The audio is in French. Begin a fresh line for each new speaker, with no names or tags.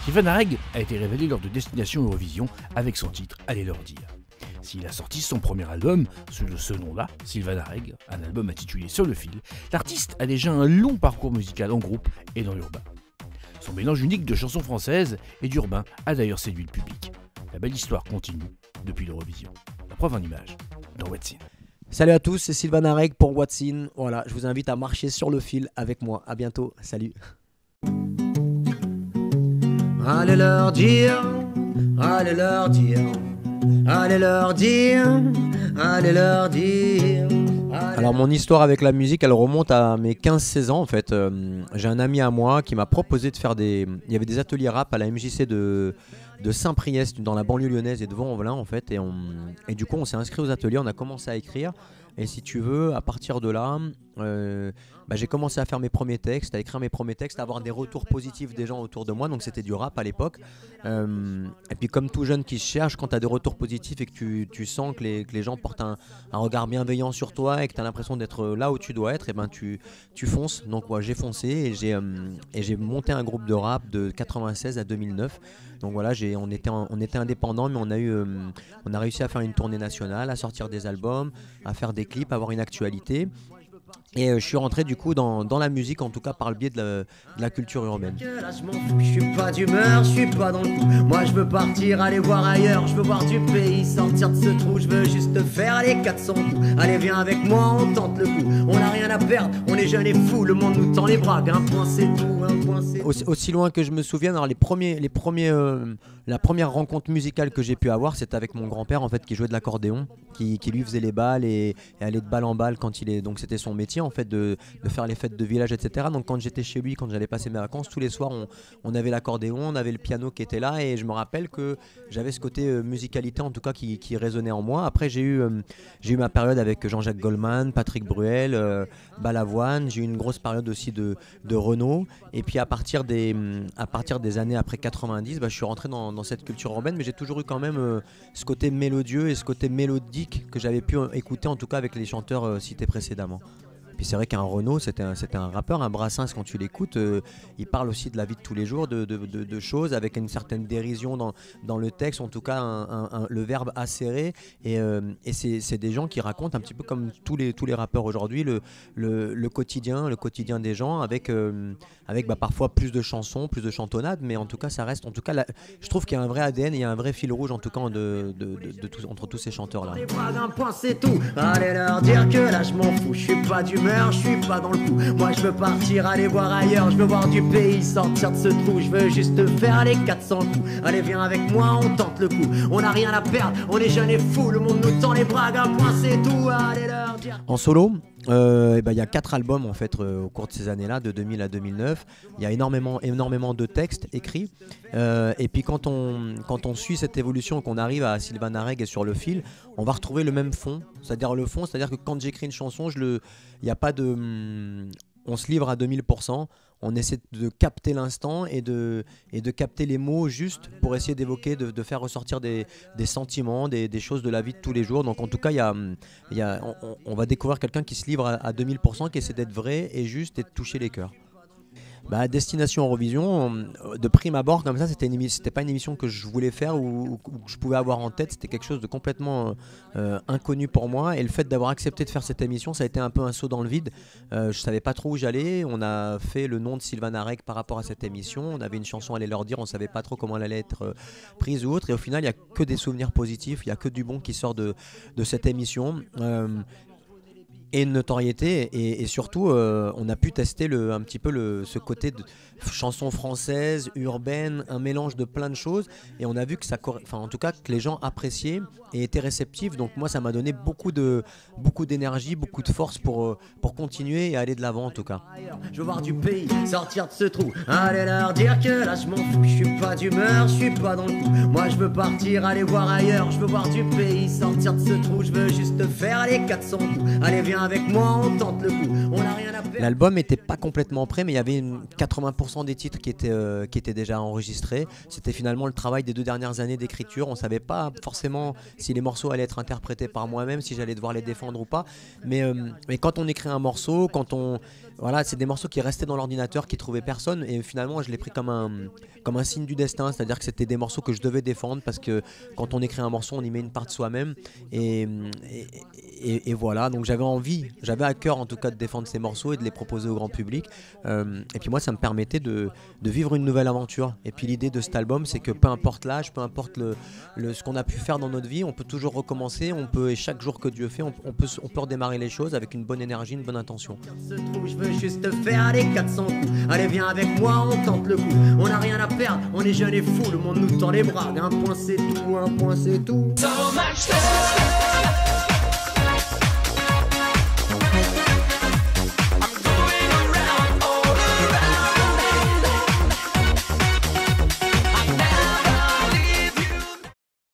Sylvain Arreg a été révélé lors de Destination Eurovision avec son titre « Allez leur dire ». S'il a sorti son premier album sous ce nom-là, Sylvain Arreg, un album intitulé Sur le fil, l'artiste a déjà un long parcours musical en groupe et dans l'urbain. Son mélange unique de chansons françaises et d'urbain a d'ailleurs séduit le public. La belle histoire continue depuis l'Eurovision. La preuve en image dans What's In.
Salut à tous, c'est Sylvain Arreg pour What's In. Voilà, je vous invite à marcher sur le fil avec moi. À bientôt, salut.
Allez leur dire, allez leur dire, allez leur dire, allez leur dire.
Alors mon histoire avec la musique, elle remonte à mes 15-16 ans en fait. J'ai un ami à moi qui m'a proposé de faire des... Il y avait des ateliers rap à la MJC de Saint-Priest dans la banlieue lyonnaise et de Vaux-en-Velin en fait. Et du coup on s'est inscrit aux ateliers, on a commencé à écrire. Et si tu veux, à partir de là, j'ai commencé à faire mes premiers textes, à écrire mes premiers textes, à avoir des retours positifs des gens autour de moi. Donc c'était du rap à l'époque. Et puis comme tout jeune qui se cherche, quand tu as des retours positifs et que tu sens que les gens portent un regard bienveillant sur toi et que tu as l'impression d'être là où tu dois être, et ben tu fonces. Donc j'ai foncé et j'ai monté un groupe de rap de 96 à 2009. Donc voilà, on était indépendants, mais on a réussi à faire une tournée nationale, à sortir des albums, à faire des clips, à avoir une actualité. Et je suis rentré du coup dans la musique, en tout cas par le biais de la culture urbaine.
Là, je m'en fous, je suis pas d'humeur, je suis pas dans le coup. Moi je veux partir, aller voir ailleurs, je veux voir du pays, sortir de ce trou, je veux juste faire les 400 coups. Allez viens avec moi, on tente le coup, on n'a rien à perdre, on est jeunes et fous, le monde nous tend les bras, un point c'est tout, un point c'est tout.
Aussi loin que je me souvienne, alors la première rencontre musicale que j'ai pu avoir, c'était avec mon grand-père en fait qui jouait de l'accordéon, qui lui faisait les balles et allait de balle en balle quand donc c'était son métier en fait de faire les fêtes de village, etc. Donc quand j'étais chez lui, quand j'allais passer mes vacances, tous les soirs on avait l'accordéon, on avait le piano qui était là et je me rappelle que j'avais ce côté musicalité en tout cas qui résonnait en moi. Après j'ai eu ma période avec Jean-Jacques Goldman, Patrick Bruel, Balavoine, j'ai eu une grosse période aussi de Renaud et puis à partir des années après 90, je suis rentré dans cette culture urbaine, mais j'ai toujours eu quand même ce côté mélodieux et ce côté mélodique que j'avais pu écouter en tout cas avec les chanteurs cités précédemment. Puis c'est vrai qu'un Renaud, c'était un rappeur, un Brassens, quand tu l'écoutes, il parle aussi de la vie de tous les jours, de choses avec une certaine dérision dans le texte, en tout cas le verbe acéré. Et c'est des gens qui racontent un petit peu comme tous les rappeurs aujourd'hui, le quotidien des gens avec parfois plus de chansons, plus de chantonnades, mais en tout cas ça reste, je trouve qu'il y a un vrai ADN, il y a un vrai fil rouge en tout cas entre tous ces chanteurs-là.
Un point c'est tout, allez leur dire que là je m'en fous, je suis pas d'humeur, je suis pas dans le coup. Moi je veux partir, aller voir ailleurs, je veux voir du pays, sortir de ce trou, je veux juste faire les 400 coups. Allez viens avec moi, on tente le coup, on n'a rien à perdre, on est jeunes et fous, le monde nous tend les bras, un point c'est tout, allez leur dire.
En solo, il y a 4 albums en fait au cours de ces années-là, de 2000 à 2009. Il y a énormément de textes écrits. Et puis quand on suit cette évolution, qu'on arrive à Sylvain Arreg et Sur le fil, on va retrouver le même fond. C'est-à-dire que quand j'écris une chanson, on se livre à 2000%. On essaie de capter l'instant et de capter les mots justes pour essayer d'évoquer, de faire ressortir des sentiments, des choses de la vie de tous les jours. Donc en tout cas, on va découvrir quelqu'un qui se livre à 2000%, qui essaie d'être vrai et juste et de toucher les cœurs. Destination Eurovision, de prime abord comme ça, c'était pas une émission que je voulais faire ou que je pouvais avoir en tête. C'était quelque chose de complètement inconnu pour moi, et le fait d'avoir accepté de faire cette émission, ça a été un peu un saut dans le vide. Je savais pas trop où j'allais. On a fait le nom de Sylvain Arreg par rapport à cette émission. On avait une chanson, Allez leur dire, on savait pas trop comment elle allait être prise ou autre, et au final il y a que des souvenirs positifs, il y a que du bon qui sort de cette émission. Et une notoriété, et surtout on a pu tester un petit peu ce côté de chanson française, urbaine, un mélange de plein de choses, et on a vu que en tout cas que les gens appréciaient et étaient réceptifs. Donc moi ça m'a donné beaucoup d'énergie, beaucoup de force pour continuer et aller de l'avant en tout cas.
Je veux voir du pays, sortir de ce trou, allez leur dire que là je m'en fous, je suis pas d'humeur, je suis pas dans le coup. Moi je veux partir, aller voir ailleurs, je veux voir du pays, sortir de ce trou, je veux juste faire les 400 coups. Allez viens avec moi, on tente le coup, on n'a rien à
L'album n'était pas complètement prêt, mais il y avait 80% des titres qui étaient déjà enregistrés. C'était finalement le travail des 2 dernières années d'écriture. On ne savait pas forcément si les morceaux allaient être interprétés par moi-même, si j'allais devoir les défendre ou pas. Mais quand on écrit un morceau, voilà, c'est des morceaux qui restaient dans l'ordinateur, qui trouvaient personne, et finalement je l'ai pris comme un signe du destin, c'est-à-dire que c'était des morceaux que je devais défendre, parce que quand on écrit un morceau, on y met une part de soi-même, et voilà, donc j'avais à cœur en tout cas de défendre ces morceaux et de les proposer au grand public, et puis moi ça me permettait de vivre une nouvelle aventure. Et puis l'idée de cet album, c'est que peu importe l'âge, peu importe ce qu'on a pu faire dans notre vie, on peut toujours recommencer, et chaque jour que Dieu fait, on peut redémarrer les choses avec une bonne énergie, une bonne intention.
Je veux juste faire les 400 coups. Allez viens avec moi, on tente le coup. On n'a rien à perdre, on est jeunes et fous. Le monde nous tend les bras. Un point c'est tout, un point c'est tout. So much